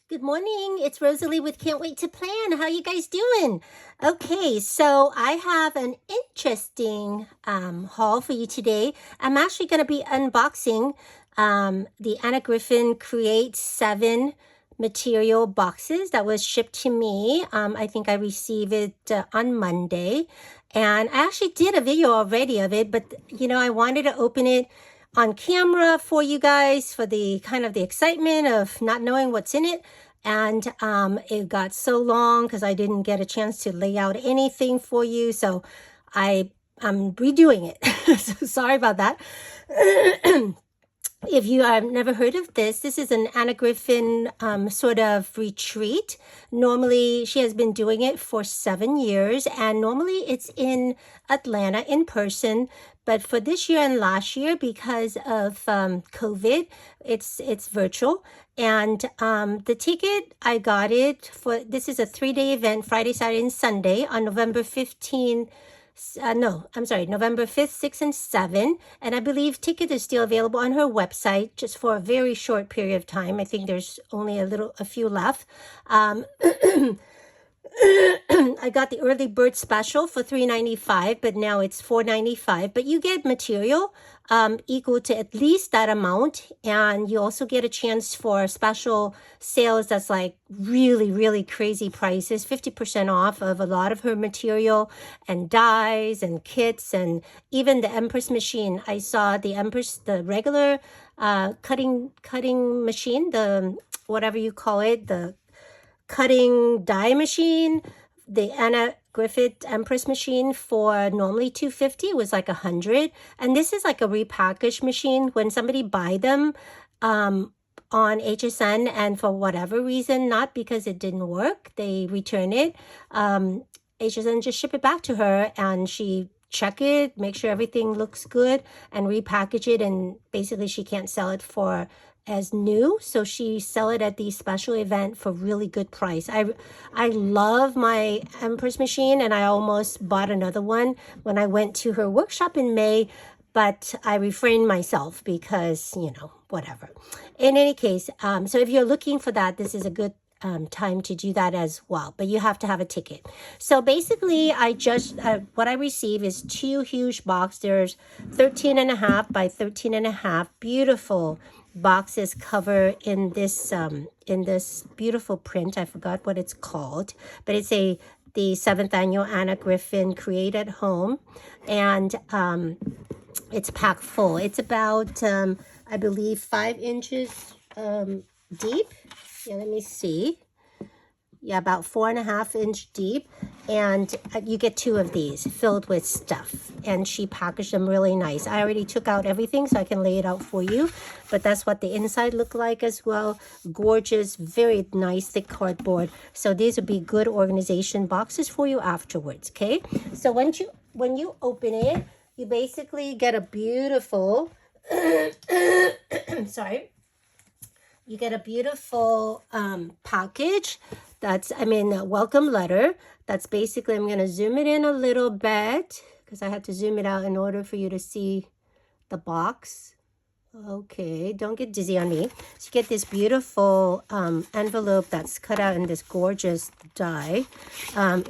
Good morning. It's Rosalie with Can't Wait to Plan. How you guys doing? Okay, so I have an interesting haul for you today. I'm actually going to be unboxing the Anna Griffin Create 7 material boxes that was shipped to me. I think I received it on Monday. And I actually did a video already of it, but I wanted to open it on camera for you guys for the kind of the excitement of not knowing what's in it. And it got so long because I didn't get a chance to lay out anything for you. So I'm redoing it. So sorry about that. If you have never heard of this is an Anna Griffin sort of retreat. Normally, she has been doing it for 7 years, and normally it's in Atlanta in person. But for this year and last year, because of COVID, it's virtual. And the ticket, I got it for, this is a 3-day event, Friday, Saturday, and Sunday on November 15th. November 5th, 6th, and 7th. And I believe ticket is still available on her website just for a very short period of time. I think there's only a few left. I got the early bird special for $3.95, but now it's $4.95. But you get material equal to at least that amount, and you also get a chance for special sales that's like really, really crazy prices, 50% off of a lot of her material and dyes and kits, and even the Empress machine. I saw the Empress, the regular cutting machine, the whatever you call it, the cutting die machine, the Anna Griffin Empress machine for normally $250 was like $100, and this is like a repackaged machine. When somebody buy them on HSN and for whatever reason, not because it didn't work, they return it, HSN just ship it back to her, and she check it, make sure everything looks good, and repackage it, and basically she can't sell it for as new, so she sell it at the special event for really good price. I love my Empress machine, and I almost bought another one when I went to her workshop in May, but I refrained myself because whatever. In any case, so if you're looking for that, this is a good time to do that as well, but you have to have a ticket. So basically, I just what I received is 2 huge boxes. There's 13.5 by 13.5 beautiful boxes cover in this beautiful print. I forgot what it's called, but it's the 7th annual Anna Griffin Create at Home, and it's packed full. It's about I believe 5 inches deep. Yeah, let me see. Yeah, about 4.5-inch deep, and you get 2 of these filled with stuff, and she packaged them really nice. I already took out everything so I can lay it out for you, but that's what the inside looked like as well. Gorgeous, very nice thick cardboard. So these would be good organization boxes for you afterwards. Okay, so when you open it, you basically get a beautiful sorry, you get a beautiful package. That's, a welcome letter. That's basically, I'm going to zoom it in a little bit because I had to zoom it out in order for you to see the box. Okay, don't get dizzy on me. So you get this beautiful envelope that's cut out in this gorgeous die. I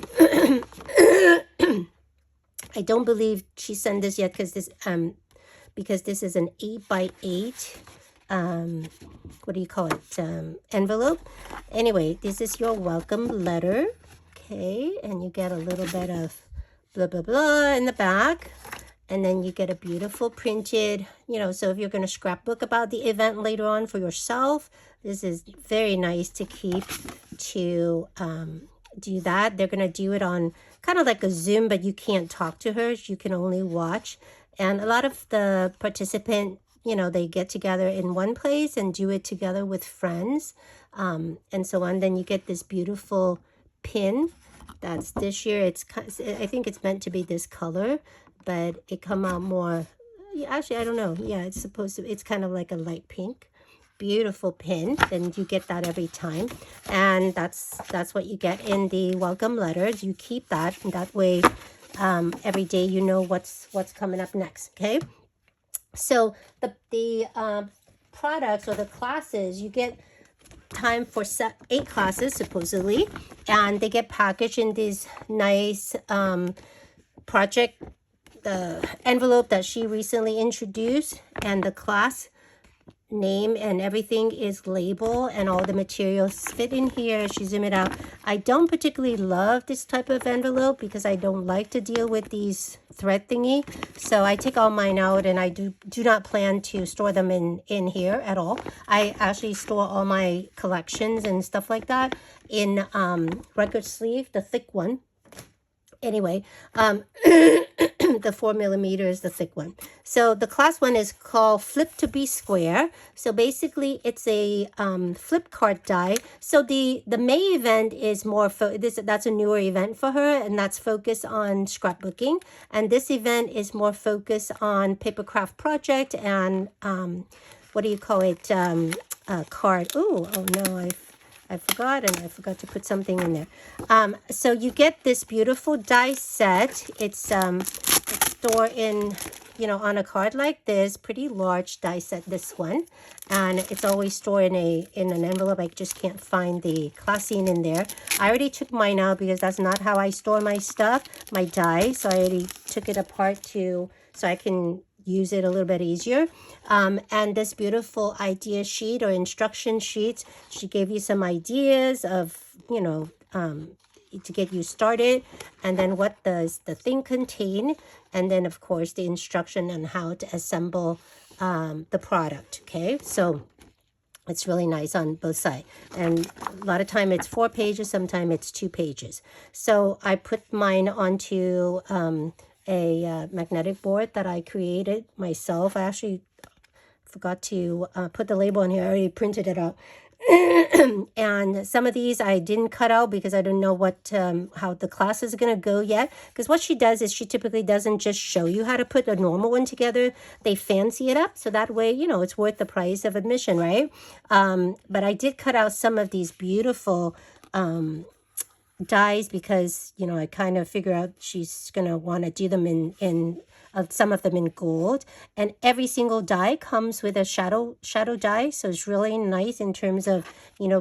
don't believe she sent this yet because this is an 8x8 what do you call it, envelope. Anyway, this is your welcome letter. Okay, and you get a little bit of blah blah blah in the back, and then you get a beautiful printed, so if you're going to scrapbook about the event later on for yourself, this is very nice to keep to do that. They're going to do it on kind of like a Zoom, but you can't talk to her, you can only watch. And a lot of the participant, they get together in one place and do it together with friends, and so on. Then you get this beautiful pin. That's this year. I think it's meant to be this color, but it come out more. Actually, I don't know. Yeah, it's supposed to. It's kind of like a light pink. Beautiful pin. Then you get that every time, and that's what you get in the welcome letters. You keep that, and that way, every day you know what's coming up next. Okay. So the products or the classes, you get time for 8 classes, supposedly. And they get packaged in these nice project envelope that she recently introduced. And the class name and everything is labeled, and all the materials fit in here. She zoom it out. I don't particularly love this type of envelope because I don't like to deal with these thread thingy, so I take all mine out, and I do not plan to store them in here at all. I actually store all my collections and stuff like that in record sleeve, the thick one. Anyway, the 4mm is the thick one. So the class one is called Flip to Be Square. So basically it's a flip card die. So the May event is more, that's a newer event for her, and that's focused on scrapbooking. And this event is more focused on paper craft project and what do you call it, card. Oh no, I forgot, and I forgot to put something in there. So you get this beautiful die set. It's stored in, on a card like this, pretty large die set, this one. And it's always stored in an envelope. I just can't find the classine in there. I already took mine out because that's not how I store my stuff, my die. So I already took it apart so I can use it a little bit easier. And this beautiful idea sheet or instruction sheets, she gave you some ideas of, to get you started, and then what does the thing contain, and then of course the instruction on how to assemble the product. Okay, so it's really nice on both sides, and a lot of time it's 4 pages, sometimes it's 2 pages. So I put mine onto a magnetic board that I created myself. I actually forgot to put the label on here. I already printed it out. And some of these I didn't cut out because I don't know what how the class is going to go yet. Because what she does is she typically doesn't just show you how to put a normal one together. They fancy it up, so that way, it's worth the price of admission, right? But I did cut out some of these beautiful dies because I kind of figure out she's gonna want to do them in some of them in gold, and every single die comes with a shadow die, so it's really nice in terms of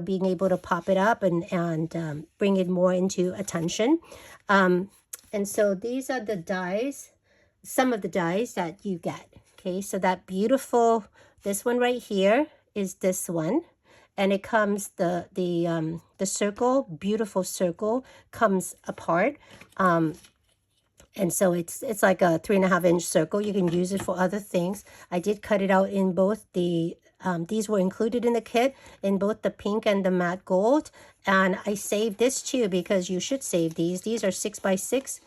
being able to pop it up and bring it more into attention. And so these are the dies, some of the dies that you get. Okay, so that beautiful, this one right here is this one. And it comes, the circle, beautiful circle, comes apart. And so it's like a 3.5-inch circle. You can use it for other things. I did cut it out in both the, these were included in the kit, in both the pink and the matte gold. And I saved this too, because you should save these. These are 6x6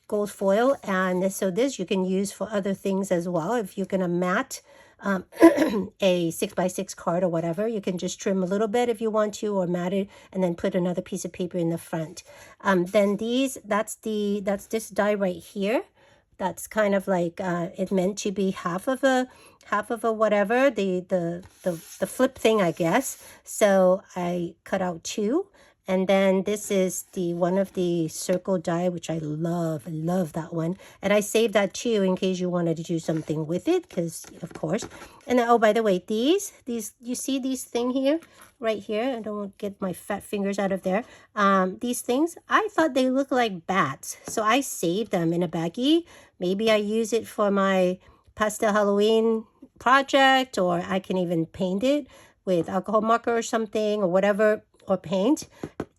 gold foil. And so this you can use for other things as well. If you're going to matte a 6x6 card or whatever, you can just trim a little bit if you want to, or mat it and then put another piece of paper in the front. Then that's this die right here. That's kind of like it meant to be half of a whatever, the flip thing, I guess. So I cut out 2. And then this is the one of the circle die, which I love. I love that one. And I saved that too in case you wanted to do something with it, because of course. And then, oh, by the way, these, you see these thing here, right here? I don't want to get my fat fingers out of there. These things, I thought they looked like bats. So I saved them in a baggie. Maybe I use it for my pastel Halloween project, or I can even paint it with alcohol marker or something, or whatever, or paint,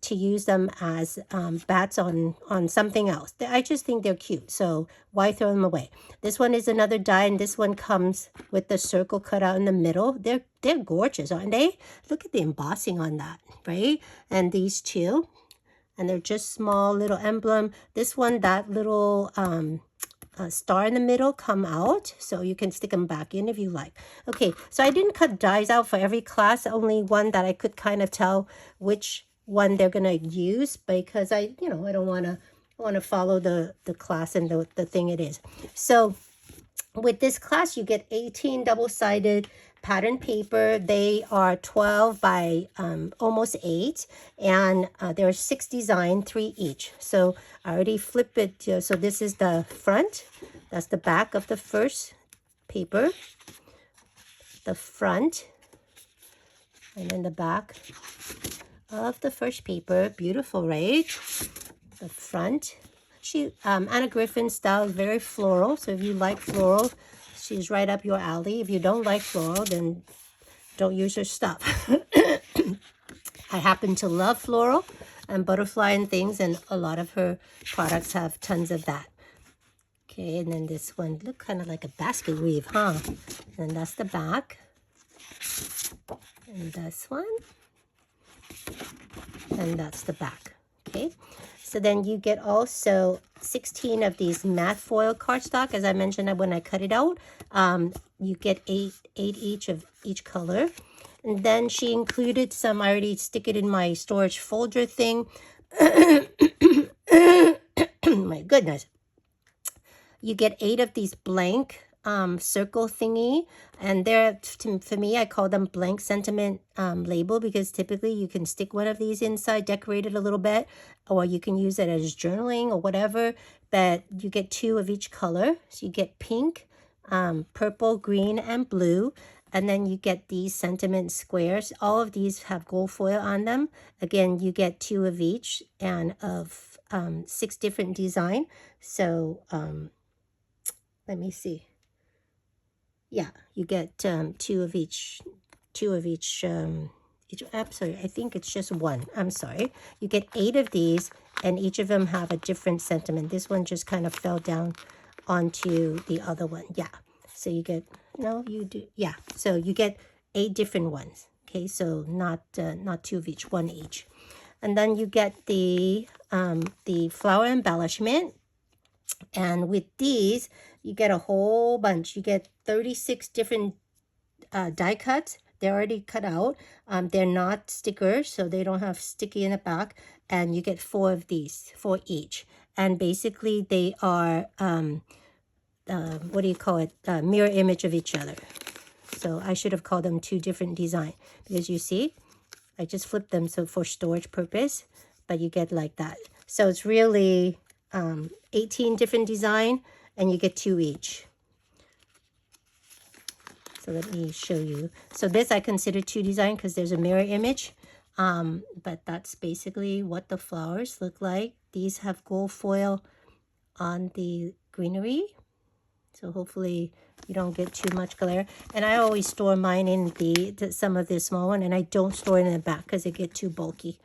to use them as bats on something else. I just think they're cute, so why throw them away? This one is another die, and this one comes with the circle cut out in the middle. They're gorgeous, aren't they? Look at the embossing on that, right? And these two, and they're just small little emblem. This one, that little star in the middle come out, so you can stick them back in if you like. Okay, so I didn't cut dies out for every class, only one that I could kind of tell which one they're gonna use, because I don't want to follow the class and the thing it is. So with this class, you get 18 double-sided pattern paper. They are 12 by almost 8, and there are 6 designs, 3 each. So I already flip it. So this is the front. That's the back of the first paper. The front. And then the back of the first paper. Beautiful, right? The front. Anna Griffin style is very floral. So if you like floral, she's right up your alley. If you don't like floral, then don't use her stuff. I happen to love floral and butterfly and things, and a lot of her products have tons of that. Okay, and then this one look kind of like a basket weave, huh? And that's the back. And this one. And that's the back. Okay, so then you get also 16 of these matte foil cardstock. As I mentioned when I cut it out, you get eight each of each color. And then she included some, I already stick it in my storage folder thing. My goodness. You get 8 of these blank circle thingy, and they're, for me, I call them blank sentiment label, because typically you can stick one of these inside, decorate it a little bit, or you can use it as journaling or whatever. But you get 2 of each color. So you get pink, purple, green, and blue. And then you get these sentiment squares. All of these have gold foil on them. Again, you get 2 of each, and of 6 different design. So let me see. Yeah, you get 2 of each. I'm sorry, I think it's just 1. I'm sorry. You get 8 of these, and each of them have a different sentiment. This one just kind of fell down onto the other one. Yeah. So you get, no, you do. Yeah. So you get 8 different ones. Okay. So not 2 of each, 1 each. And then you get the flower embellishment. And with these, you get a whole bunch. You get 36 different die cuts. They're already cut out. They're not stickers, so they don't have sticky in the back. And you get 4 of these, 4 each. And basically, they are, what do you call it? Mirror image of each other. So I should have called them 2 different design, because you see, I just flipped them so for storage purpose, but you get like that. So it's really 18 different design, and you get 2 each. So let me show you. So this I consider 2 design because there's a mirror image. But that's basically what the flowers look like. These have gold foil on the greenery. So hopefully you don't get too much glare. And I always store mine in some of the small one, and I don't store it in the back because it get too bulky.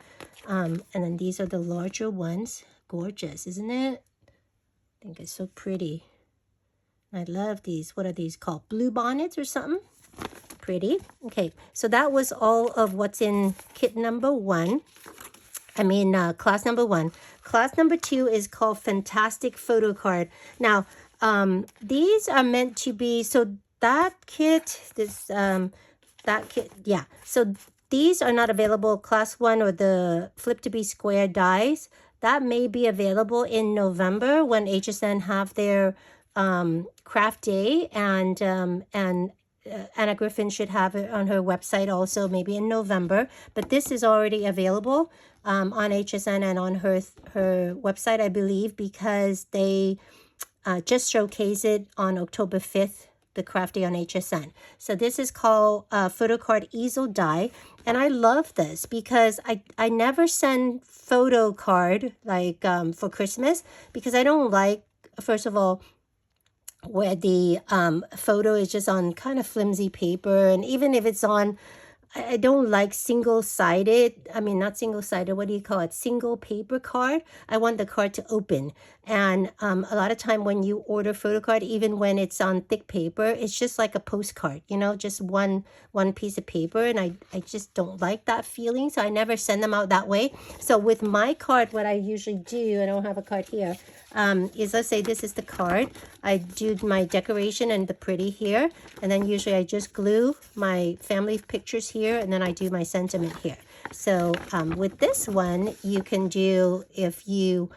And then these are the larger ones. Gorgeous, isn't it? I think it's so pretty. I love these. What are these called? Blue bonnets or something? Pretty. Okay, so that was all of what's in kit number 1. I mean, class number 1. Class number 2 is called Fantastic Photo Card. Now, these are meant to be, so that kit, yeah. So these are not available, class 1 or the flip to be square dies. That may be available in November when HSN have their craft day, and Anna Griffin should have it on her website also, maybe in November. But this is already available on HSN and on her website, I believe, because they just showcase it on October 5th, the craft day on HSN. So this is called Photo Card Easel Die. And I love this because I never send photo card like for Christmas, because I don't like, first of all, where the photo is just on kind of flimsy paper. And even if it's on, I don't like single-sided, I mean, not single-sided, what do you call it? Single paper card. I want the card to open. And a lot of time when you order photo card, even when it's on thick paper, it's just like a postcard, you know, just one piece of paper. And I just don't like that feeling. So I never send them out that way. So with my card, what I usually do, I don't have a card here, is, let's say this is the card. I do my decoration and the pretty here. And then usually I just glue my family pictures here, and then I do my sentiment here. So with this one, you can do, if you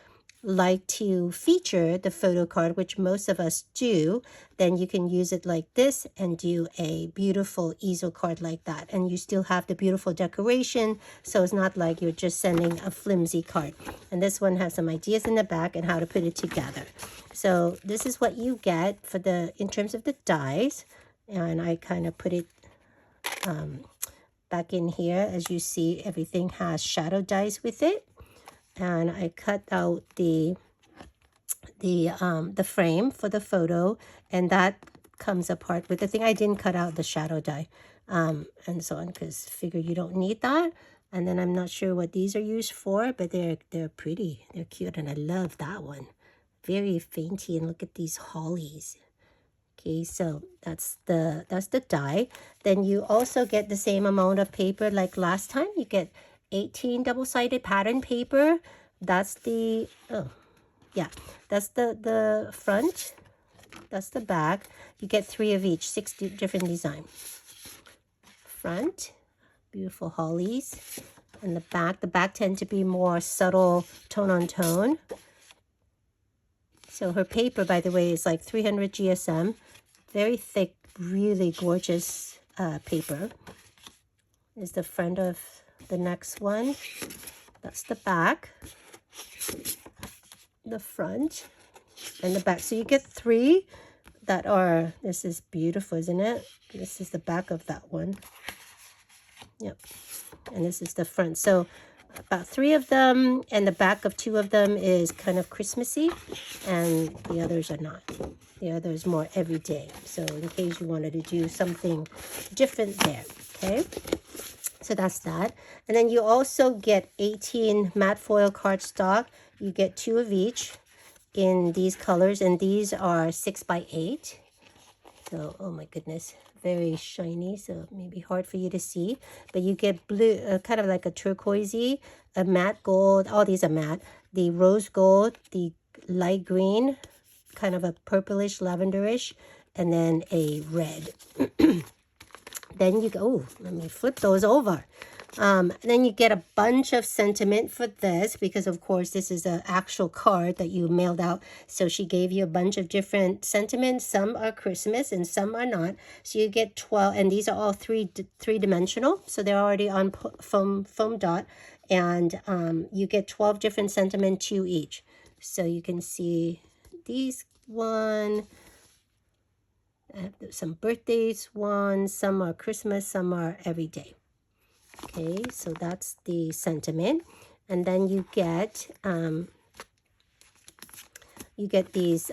like to feature the photo card, which most of us do, then you can use it like this and do a beautiful easel card like that. And you still have the beautiful decoration, so it's not like you're just sending a flimsy card. And this one has some ideas in the back and how to put it together. So this is what you get for in terms of the dies. And I kind of put it back in here. As you see, everything has shadow dies with it. And I cut out the frame for the photo, and that comes apart with the thing. I didn't cut out the shadow die and so on, because figure you don't need that. And then I'm not sure what these are used for, but they're pretty, they're cute, and I love that one. Very fainty, and look at these hollies. Okay, so that's the die. Then you also get the same amount of paper like last time. You get 18 double-sided pattern paper. That's the that's the front. That's the back. You get 3 of each, 6 different designs. Front, beautiful hollies, and the back tend to be more subtle tone on tone. So her paper, by the way, is like 300 GSM, very thick, really gorgeous paper. Is the front of the next one. That's the back, the front, and the back. So you get 3 that are, this is beautiful, isn't it? This is the back of that one. Yep. And this is the front. So about 3 of them, and the back of 2 of them is kind of Christmassy, and the others are not. The other is more everyday. So in case you wanted to do something different there, okay? So that's that. And then you also get 18 matte foil cardstock. You get 2 of each in these colors, and these are 6 by 8. So, oh my goodness, very shiny, so maybe hard for you to see. But you get blue, kind of like a turquoisey, a matte gold. All these are matte. The rose gold, the light green, kind of a purplish, lavenderish, and then a red. Then you go, oh, let me flip those over. Then you get a bunch of sentiment for this, because of course this is an actual card that you mailed out. So she gave you a bunch of different sentiments. Some are Christmas and some are not. So you get 12, and these are all three-dimensional. So they're already on foam dot, and you get 12 different sentiment, 2 each. So you can see these one. I have some birthdays ones, some are Christmas, some are everyday. Okay, so that's the sentiment. And then you get these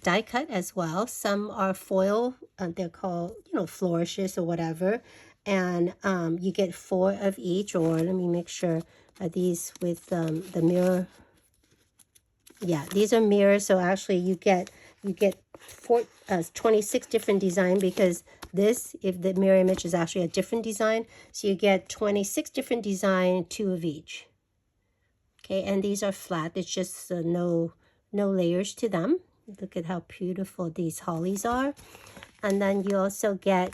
die cut as well. Some are foil, they're called, flourishes or whatever. And you get 4 of each, or let me make sure, are these with the mirror? Yeah, these are mirrors. So actually you get 26 different design, because this, if the mirror image is actually a different design, so you get 26 different design, 2 of each. Okay, and these are flat. It's just no layers to them. Look at how beautiful these hollies are. And then you also get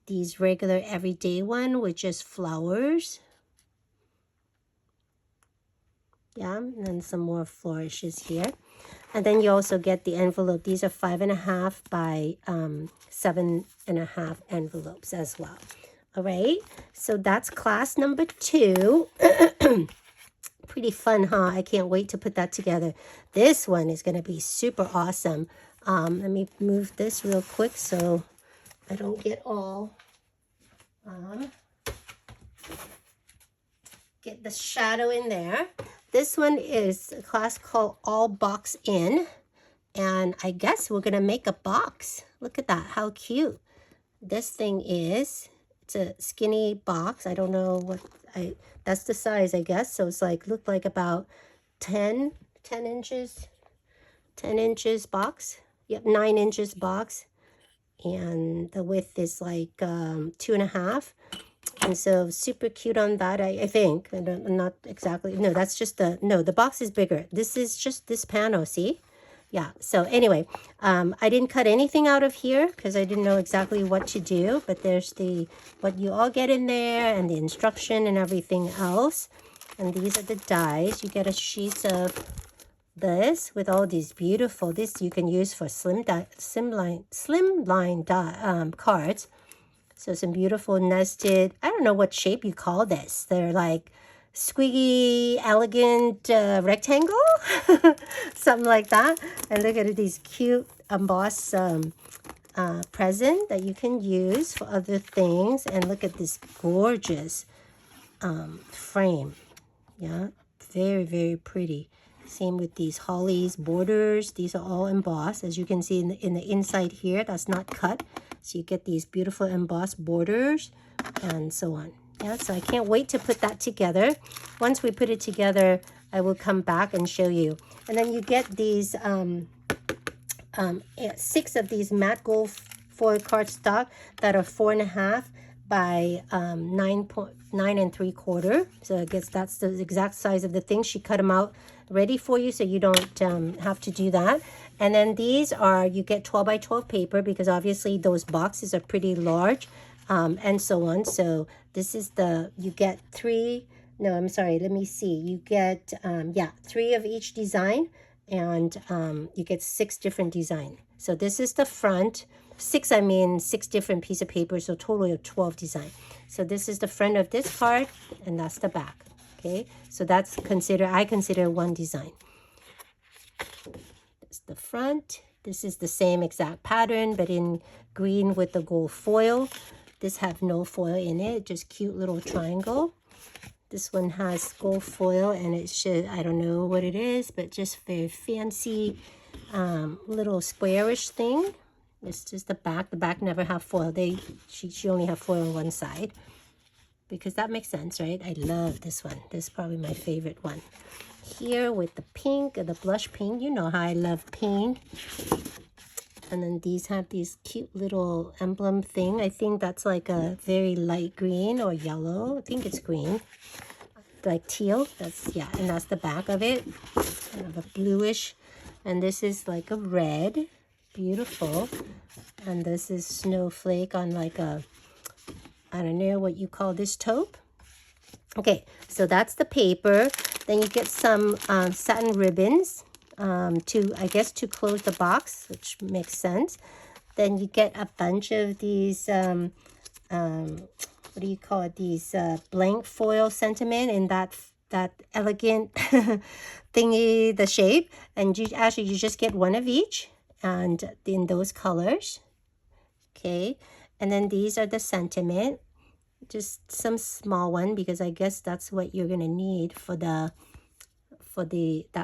these regular everyday one, which is flowers. Yeah, and then some more flourishes here. And then you also get the envelope. These are 5.5 by 7.5 envelopes as well. All right, so that's class number 2. Pretty fun, huh? I can't wait to put that together. This one is going to be super awesome. Let me move this real quick so I don't get all... get the shadow in there. This one is a class called All Box In, and I guess we're gonna make a box. Look at that, how cute. This thing is, it's a skinny box. I don't know what, that's the size, I guess. So it's like, look like about 10 inches box. Yep, 9 inches box. And the width is like 2.5. And so super cute on that, I think. I'm not exactly, no, that's just the box is bigger. This is just this panel, see? Yeah, so anyway, I didn't cut anything out of here because I didn't know exactly what to do, but there's what you all get in there and the instruction and everything else. And these are the dies. You get a sheet of this with all these beautiful, this you can use for slimline cards. So some beautiful nested, I don't know what shape you call this. They're like squiggy, elegant rectangle, something like that. And look at these cute embossed present that you can use for other things. And look at this gorgeous frame. Yeah, very, very pretty. Same with these hollies borders. These are all embossed. As you can see in the inside here, that's not cut. So you get these beautiful embossed borders and so on. Yeah, so I can't wait to put that together. Once we put it together, I will come back and show you. And then you get these 6 of these matte gold foil cardstock that are 4.5 by 9 3/4. So I guess that's the exact size of the thing. She cut them out ready for you, so you don't have to do that. And then these are, you get 12 by 12 paper, because obviously those boxes are pretty large, and so on. So this is the, you get 3, no, I'm sorry, let me see. You get, 3 of each design, and you get 6 different design. So this is the front. 6 different pieces of paper, so total of 12 design. So this is the front of this card, and that's the back. Okay, so that's I consider one design. That's the front. This is the same exact pattern, but in green with the gold foil. This have no foil in it, just cute little triangle. This one has gold foil, and it should, I don't know what it is, but just very fancy little squarish thing. It's just the back. The back never have foil. She only have foil on one side, because that makes sense, right? I love this one. This is probably my favorite one. Here with the pink, the blush pink. You know how I love pink. And then these have these cute little emblem thing. I think that's like a very light green or yellow. I think it's green, like teal. That's, yeah, and that's the back of it. Kind of a bluish. And this is like a red. Beautiful. And this is snowflake on like a, I don't know what you call this, taupe. Okay, so that's the paper. Then you get some satin ribbons to, I guess, to close the box, which makes sense. Then you get a bunch of these, what do you call it? These blank foil sentiment in that elegant thingy, the shape. And you just get one of each, and in those colors. Okay, and then these are the sentiment, just some small one, because I guess that's what you're gonna need for that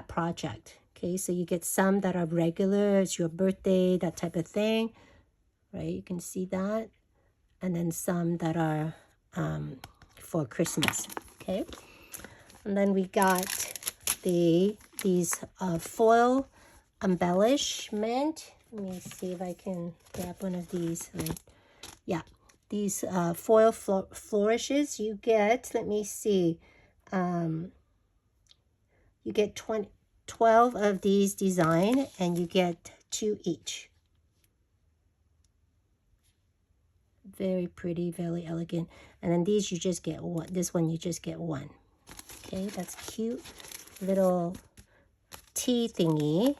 project. Okay, so you get some that are regular, it's your birthday, that type of thing, right? You can see that. And then some that are for Christmas. Okay, and then we got these foil embellishment. Let me see if I can grab one of these. Yeah, these foil flourishes. You get, let me see, you get 12 of these design, and you get 2 each. Very pretty, very elegant. And then these you just get one. This one you just get one. Okay, that's cute little tea thingy.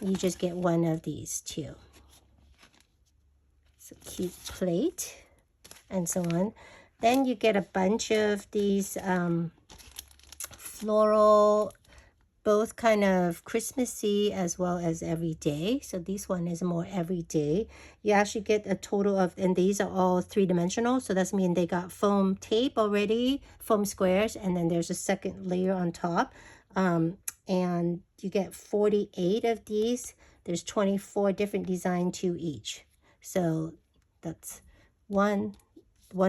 You just get one of these too. It's a cute plate and so on. Then you get a bunch of these floral, both kind of Christmassy as well as everyday. So this one is more everyday. You actually get a total of, and these are all 3-dimensional. So that's mean they got foam tape already, foam squares, and then there's a second layer on top. And you get 48 of these. There's 24 different design to each. So that's one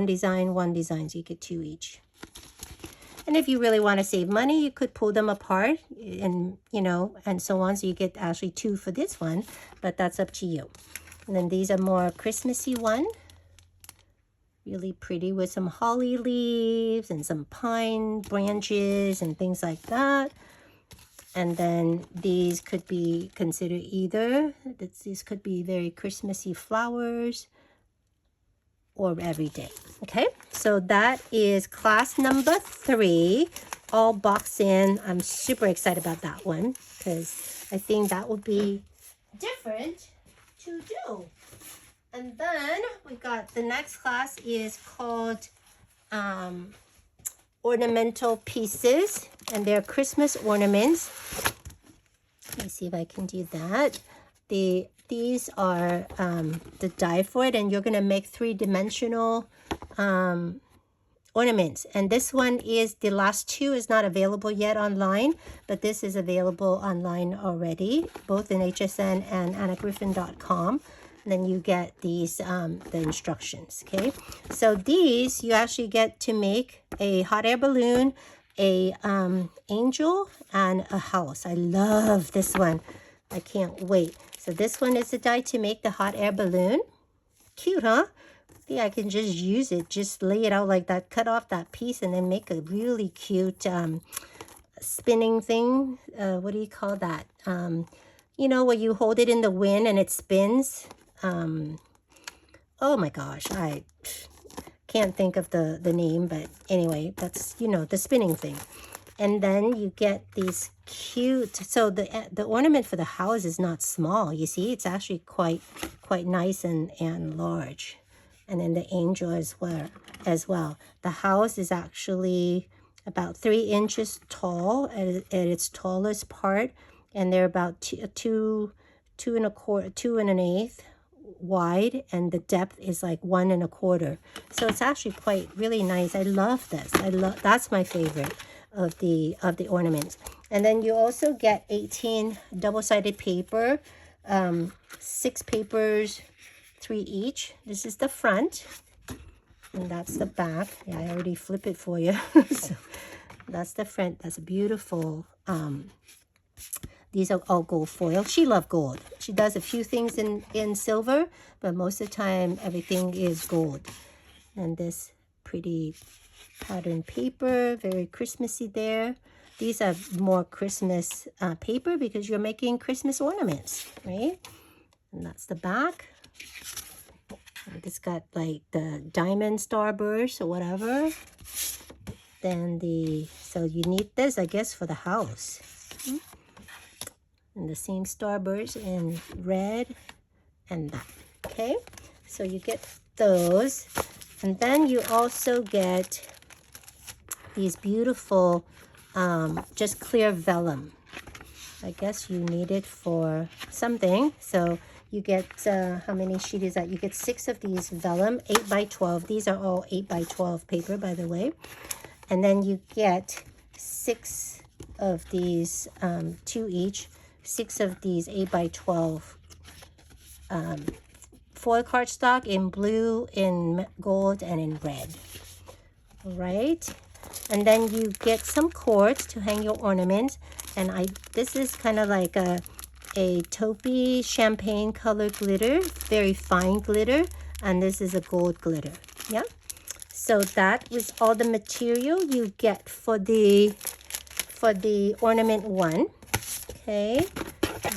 design, so you get 2 each. And if you really want to save money, you could pull them apart and, you know, and so on. So you get actually 2 for this one, but that's up to you. And then these are more Christmassy one. Really pretty with some holly leaves and some pine branches and things like that. And then these could be considered either, these could be very Christmassy flowers or everyday. Okay, so that is class number 3, all boxed in. I'm super excited about that one, because I think that would be different to do. And then we got the next class is called ornamental pieces, and they're Christmas ornaments. Let me see if I can do that. these are the die for it, and you're going to make three-dimensional ornaments. And this one is, the last two is not available yet online, but this is available online already, both in HSN and annagriffin.com. And then you get these, the instructions, okay? So these, you actually get to make a hot air balloon, a angel, and a house. I love this one. I can't wait. So this one is the die to make the hot air balloon. Cute, huh? Yeah, I can just use it, just lay it out like that, cut off that piece, and then make a really cute spinning thing. What do you call that? You know, where you hold it in the wind and it spins. Oh my gosh, I can't think of the name, but anyway, that's, you know, the spinning thing. And then you get these cute, so the ornament for the house is not small, you see, it's actually quite nice and large. And then the angel as well. The house is actually about 3 inches tall at its tallest part, and they're about two and an eighth wide, and the depth is like 1 1/4. So it's actually quite really nice. I love this. That's my favorite of the ornaments. And then you also get 18 double-sided paper, 6 papers, 3 each. This is the front, and that's the back. Yeah, I already flip it for you. So that's the front. That's beautiful. These are all gold foil. She loves gold. She does a few things in silver, but most of the time everything is gold. And this pretty pattern paper, very Christmassy there. These are more Christmas paper because you're making Christmas ornaments, right? And that's the back. And it's got like the diamond starburst or whatever. Then so you need this, I guess, for the house. And the same starburst in red and that, okay? So you get those. And then you also get these beautiful just clear vellum. I guess you need it for something. So you get, how many sheet is that? You get 6 of these vellum, 8 by 12. These are all 8 by 12 paper, by the way. And then you get 6 of these, 2 each, 6 of these 8 by 12 foil cardstock in blue, in gold, and in red. All right. And then you get some cords to hang your ornament. And this is kind of like a taupey champagne color glitter, very fine glitter, and this is a gold glitter. Yeah. So that was all the material you get for the ornament 1. Okay.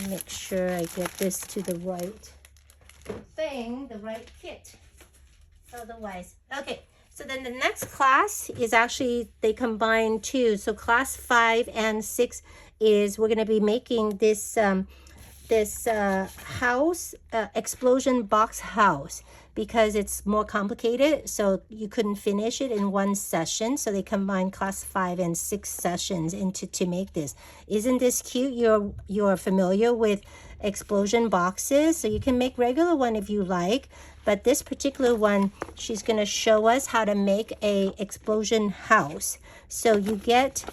Make sure I get this to the right thing, the right kit. Otherwise, okay. So then the next class is actually, they combine 2. So class 5 and 6 is, we're going to be making this house, explosion box house, because it's more complicated. So you couldn't finish it in one session. So they combine class 5 and 6 sessions to make this. Isn't this cute? You're familiar with explosion boxes, so you can make regular one if you like. But this particular one, she's going to show us how to make a explosion house. So you get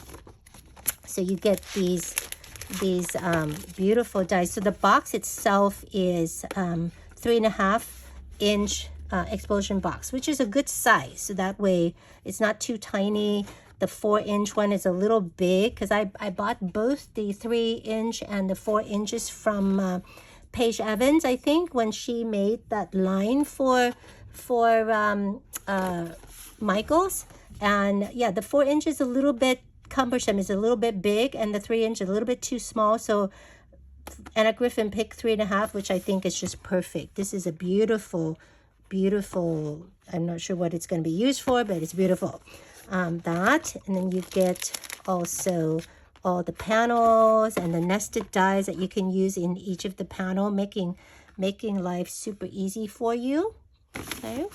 these beautiful dies. So the box itself is 3.5 inch explosion box, which is a good size. So that way it's not too tiny. The 4-inch one is a little big because I bought both the 3-inch and the 4 inches from Paige Evans, I think, when she made that line for Michael's. And yeah, the 4 inch is a little bit cumbersome, is a little bit big, and the 3 inch is a little bit too small. So Anna Griffin picked 3.5, which I think is just perfect. This is a beautiful, I'm not sure what it's going to be used for, but it's beautiful. That, and then you get also all the panels and the nested dies that you can use in each of the panel, making life super easy for you. Okay,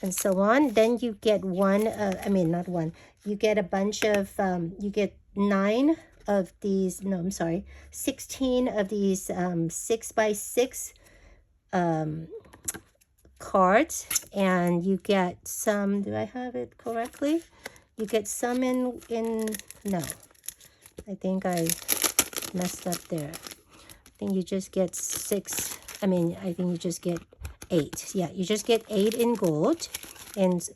and so on. Then you get you get a bunch of you get 9 of these, no, I'm sorry, 16 of these 6x6 cards, and you get some, do I have it correctly? You get some in no, I think I messed up there. I think you just get 6, I think you just get 8. Yeah, you just get 8 in gold and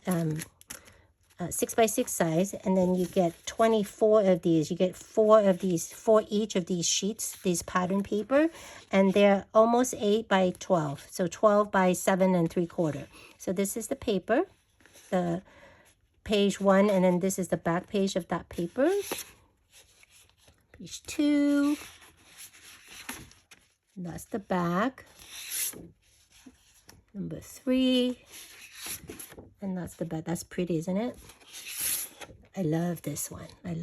6x6 size, and then you get 24 of these. You get 4 of these, 4 each of these sheets, these pattern paper, and they're almost 8 by 12. So 12 by 7 3/4. So this is the paper, the page 1, and then this is the back page of that paper. Page 2. That's the back. Number 3. And that's the back. That's pretty, isn't it? I love this one. I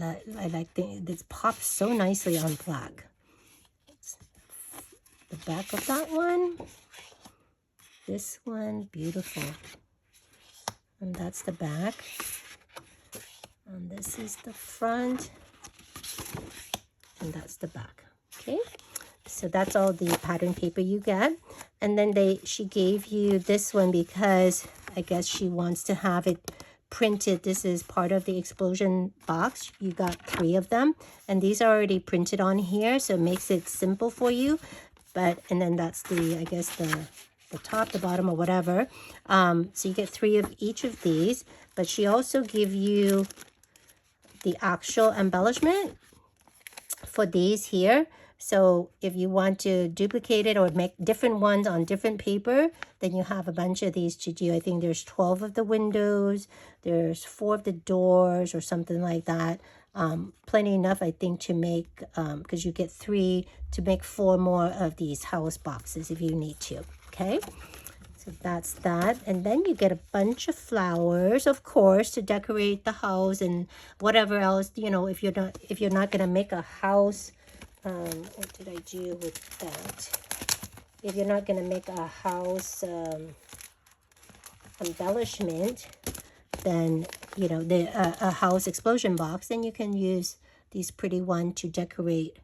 like this pops so nicely on black. It's the back of that one. This one, beautiful. And that's the back. And this is the front. And that's the back. Okay. So that's all the pattern paper you get. And then she gave you this one because I guess she wants to have it printed. This is part of the explosion box. You got 3 of them, and these are already printed on here, so it makes it simple for you. And then that's I guess the top, the bottom, or whatever. So you get 3 of each of these, but she also give you the actual embellishment for these here. So if you want to duplicate it or make different ones on different paper, then you have a bunch of these to do. I think there's 12 of the windows, there's 4 of the doors or something like that. Plenty enough, I think, to make, because you get 3 to make 4 more of these house boxes if you need to, okay? So that's that. And then you get a bunch of flowers, of course, to decorate the house and whatever else, you know, if you're not going to make a house. What did I do with that? If you're not going to make a house embellishment, then, you know, a house explosion box, then you can use these pretty one to decorate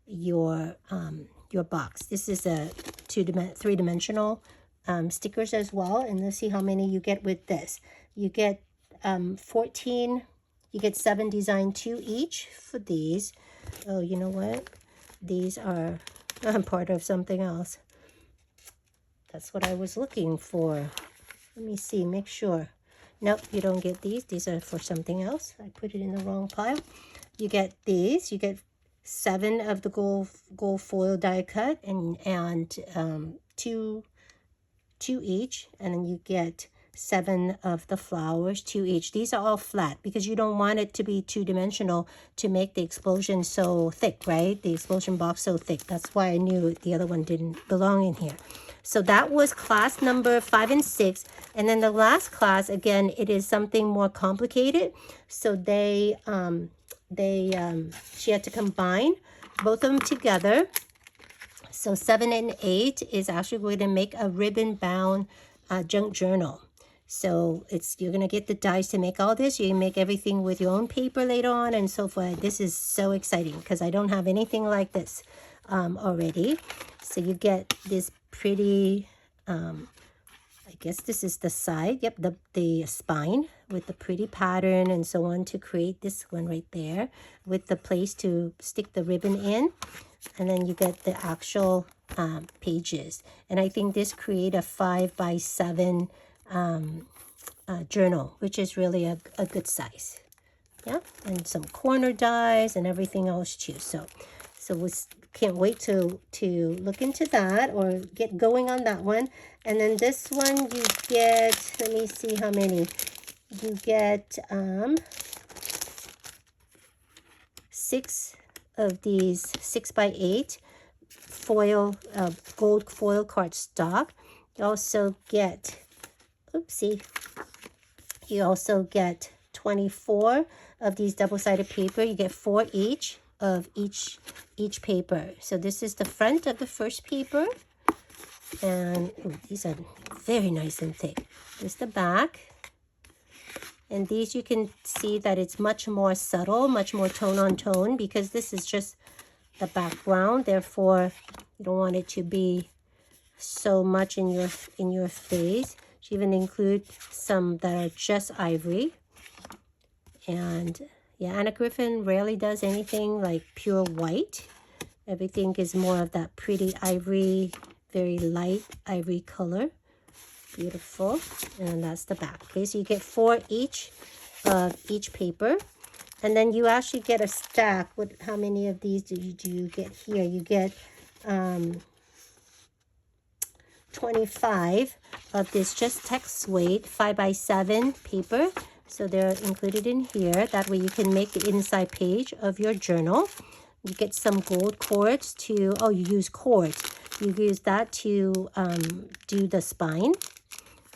your box. This is a 3-dimensional stickers as well, and let's see how many you get with this. You get 14. You get 7 design, 2 each for these. Oh, you know what? These are part of something else. That's what I was looking for. Let me see, make sure. Nope, you don't get these. These are for something else. I put it in the wrong pile. You get these. You get 7 of the gold foil die cut and 2 each. And then you get 7 of the flowers, 2 each. These are all flat because you don't want it to be 2-dimensional to make the explosion so thick, right? The explosion box so thick. That's why I knew the other one didn't belong in here. So that was class number 5 and 6. And then the last class, again, it is something more complicated. So she had to combine both of them together. So 7 and 8 is actually going to make a ribbon-bound junk journal. So you're going to get the dies to make all this. You can make everything with your own paper later on and so forth. This is so exciting because I don't have anything like this already. So you get this pretty, I guess this is the side. Yep, the spine with the pretty pattern and so on to create this one right there with the place to stick the ribbon in. And then you get the actual pages. And I think this create a 5 by 7 journal, which is really a good size. Yeah, and some corner dies and everything else too. So we can't wait to look into that or get going on that one. And then this one you get, let me see how many. You get 6 of these 6x8 foil, gold foil cardstock. You also get, oopsie, you also get 24 of these double-sided paper. You get 4 each of each paper. So this is the front of the first paper. And ooh, these are very nice and thick. There's the back. And these you can see that it's much more subtle, much more tone on tone, because this is just the background. Therefore, you don't want it to be so much in your face. She even include some that are just ivory. And yeah, Anna Griffin rarely does anything like pure white. Everything is more of that pretty ivory, very light ivory color. Beautiful. And that's the back. Okay, so you get 4 each of each paper. And then you actually get a stack. How many of these do you get here? You get 25 of this just text suede 5x7 paper. So they're included in here. That way you can make the inside page of your journal. You get some gold cords to, oh, you use cords. You use that to do the spine.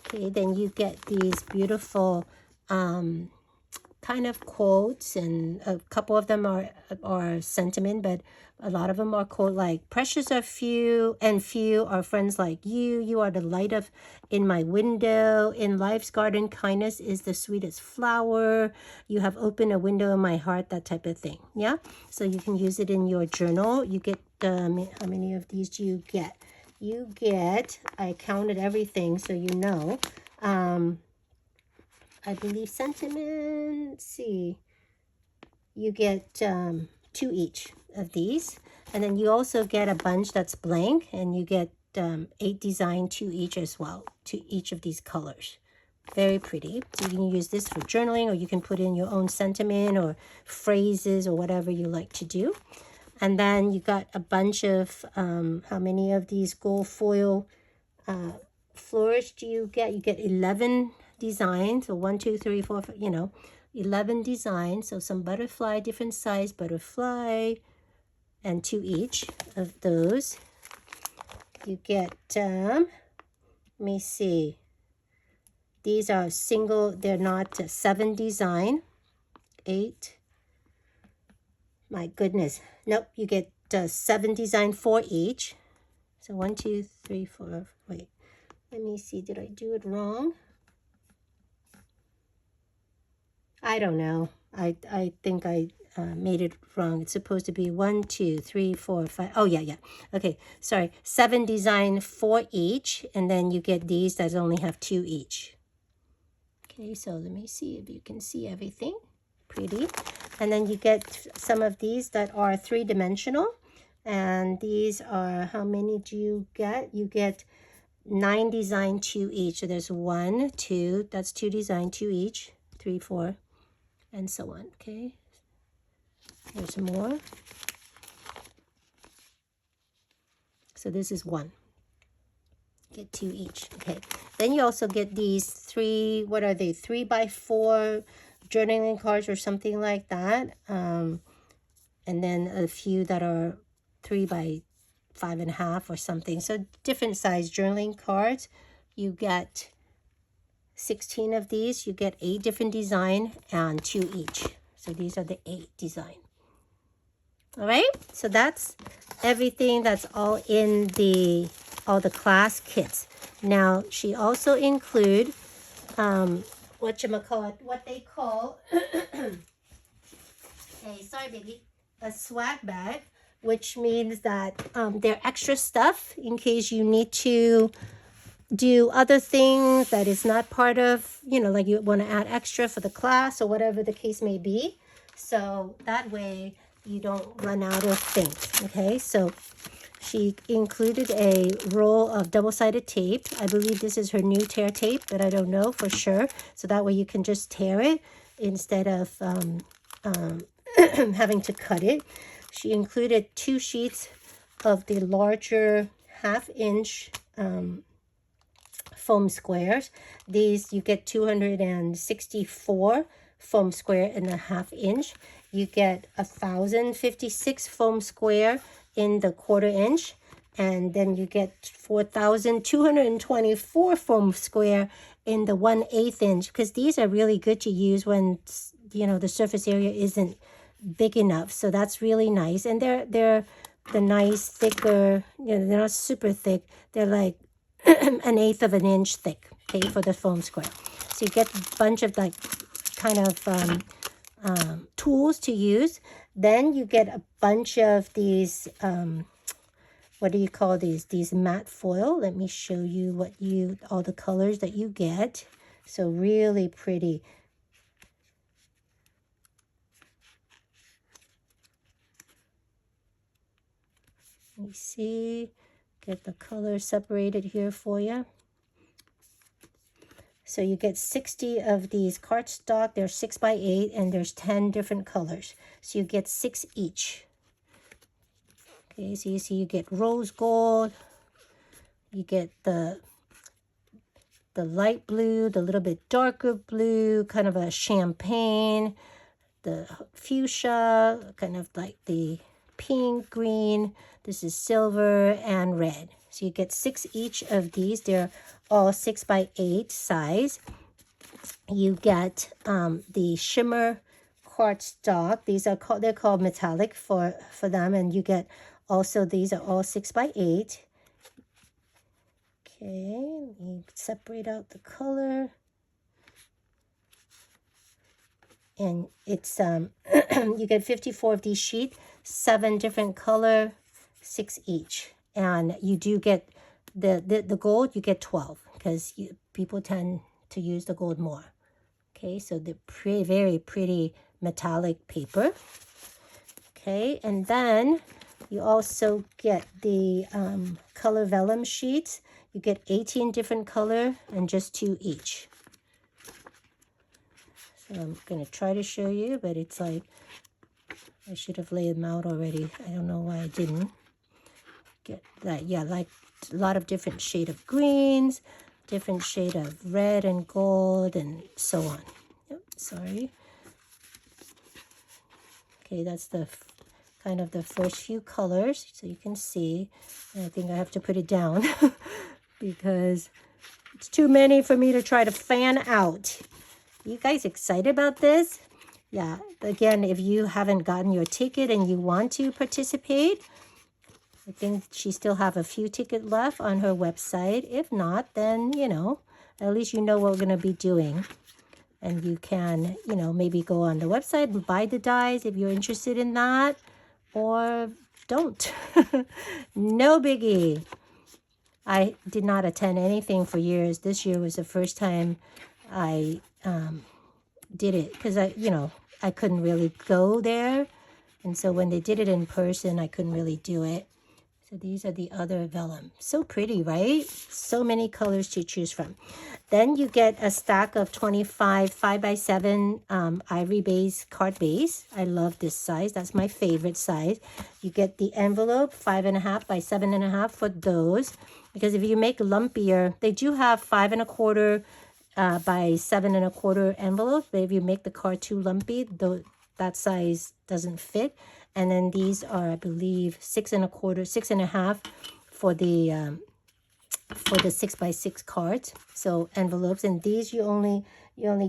Okay, then you get these beautiful kind of quotes, and a couple of them are sentiment, but a lot of them are quote like, precious are few and few are friends like you. You are the light of in my window. In life's garden, kindness is the sweetest flower. You have opened a window in my heart, that type of thing. Yeah, so you can use it in your journal. You get how many of these do you get? You get, I counted everything so you know, I believe sentiment, let's see, you get 2 each of these. And then you also get a bunch that's blank, and you get 8 design, 2 each as well, to each of these colors. Very pretty. So you can use this for journaling, or you can put in your own sentiment or phrases or whatever you like to do. And then you got a bunch of, how many of these gold foil flourish do you get? You get 11 designs. So 1, 2, 3, 4, 5, 11 designs. So some butterfly, different size butterfly, and 2 each of those. You get, let me see. These are single, they're not 7 design, 8. My goodness. Nope, you get 7 design, 4 each. So 1, 2, 3, 4, wait. Let me see, did I do it wrong? I don't know. I think I made it wrong. It's supposed to be 1, 2, 3, 4, 5. Oh, yeah. Okay, sorry. 7 design, 4 each. And then you get these that only have 2 each. Okay, so let me see if you can see everything. Pretty. And then you get some of these that are 3-dimensional. And these are, how many do you get? You get 9 design, 2 each. So there's 1, 2, that's 2 design, 2 each, 3, 4, and so on. Okay, there's more. So this is 1. Get 2 each. Okay, then you also get these 3, what are they, 3x4 journaling cards or something like that. And then a few that are 3x5.5 or something. So different size journaling cards. You get 16 of these. You get 8 different design and 2 each. So these are the 8 design. All right. So that's everything that's all in all the class kits. Now she also include what they call hey, sorry baby, a swag bag, which means that they're extra stuff in case you need to do other things that is not part of, like you want to add extra for the class or whatever the case may be. So that way you don't run out of things. Okay, so she included a roll of double-sided tape. I believe this is her new tear tape, but I don't know for sure. So that way you can just tear it instead of having to cut it. She included 2 sheets of the larger 1/2-inch foam squares. These you get 264 foam square in a 1/2 inch. You get 1,056 foam square in the 1/4 inch, and then you get 4,224 foam square in the 1/8 inch, because these are really good to use when the surface area isn't big enough. So that's really nice. And they're the nice thicker, they're not super thick, they're like 1/8 of an inch thick, okay, for the foam square. So you get a bunch of like kind of tools to use. Then you get a bunch of these, what do you call these? These matte foil. Let me show you all the colors that you get. So really pretty. Let me see, get the color separated here for you. So you get 60 of these cardstock. They're 6 by 8 and there's 10 different colors. So you get 6 each. Okay, so you see you get rose gold, you get the light blue, the little bit darker blue, kind of a champagne, the fuchsia, kind of like the pink, green. This is silver and red. So you get 6 each of these. They're all 6 by 8 size. You get the shimmer cardstock. These are they're called metallic for them, and you get also these are all 6 by 8. Okay, let me separate out the color. And it's you get 54 of these sheets, 7 different color, 6 each. And you do get the gold, you get 12 because people tend to use the gold more. Okay, so the very pretty metallic paper. Okay, and then you also get the color vellum sheets. You get 18 different color and just 2 each. So I'm going to try to show you, but it's like I should have laid them out already. I don't know why I didn't. Get that, yeah, like a lot of different shade of greens, different shade of red and gold, and so on. Yep, sorry. Okay, that's the kind of the first few colors, so you can see. And I think I have to put it down because it's too many for me to try to fan out. You guys excited about this? Yeah, again, if you haven't gotten your ticket and you want to participate, I think she still have a few tickets left on her website. If not, then, you know, at least you know what we're going to be doing. And you can, you know, maybe go on the website and buy the dies if you're interested in that. Or don't. No biggie. I did not attend anything for years. This year was the first time I did it because I couldn't really go there. And so when they did it in person, I couldn't really do it. So these are the other vellum. So pretty, right? So many colors to choose from. Then you get a stack of 25 5x7 ivory base card base. I love this size. That's my favorite size. You get the envelope 5.5 by 7.5 for those. Because if you make lumpier, they do have 5 1/4 by 7 1/4 envelopes. But if you make the card too lumpy, that size doesn't fit. And then these are, I believe, 6 1/4, 6.5 for the 6x6 cards. So envelopes, and these you only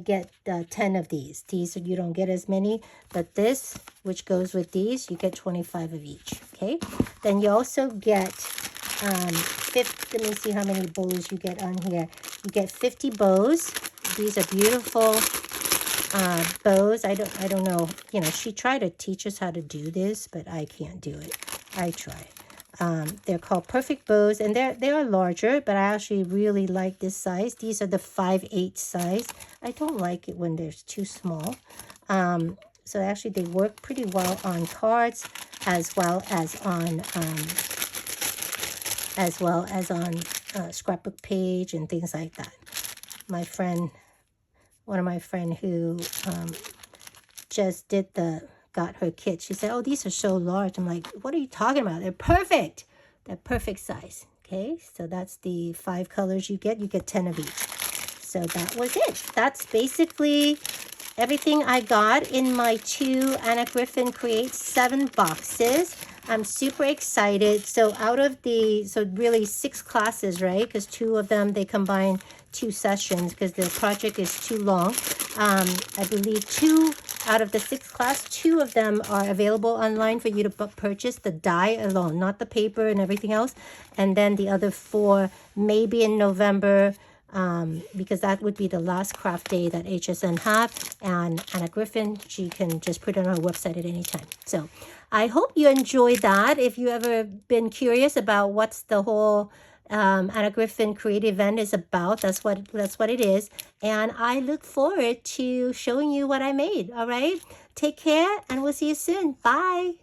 get 10 of these. These you don't get as many, but this, which goes with these, you get 25 of each. Okay. Then you also get 50. Let me see how many bows you get on here. You get 50 bows. These are beautiful. Bows. I don't know, you know, she tried to teach us how to do this, but I can't do it. I try. They're called perfect bows, and they are larger, but I actually really like this size. These are the 5/8 size. I don't like it when they're too small. So actually they work pretty well on cards as well as on scrapbook page and things like that. One of my friend who just got her kit, she said, oh, these are so large. I'm like, what are you talking about? They're perfect. They're perfect size. Okay, so that's the 5 colors you get. You get 10 of each. So that was it. That's basically everything I got in my 2 Anna Griffin Create 7 boxes. I'm super excited. So really 6 classes, right? Because 2 of them, they combine 2 sessions because the project is too long. I believe 2 out of the 6 class, 2 of them are available online for you to purchase the die alone, not the paper and everything else. And then the other 4, maybe in November, because that would be the last craft day that HSN have. And Anna Griffin, she can just put it on her website at any time. So I hope you enjoyed that. If you ever been curious about what's the whole Anna Griffin creative event is about, that's what it is. And I look forward to showing you what I made. All right, take care, and we'll see you soon. Bye.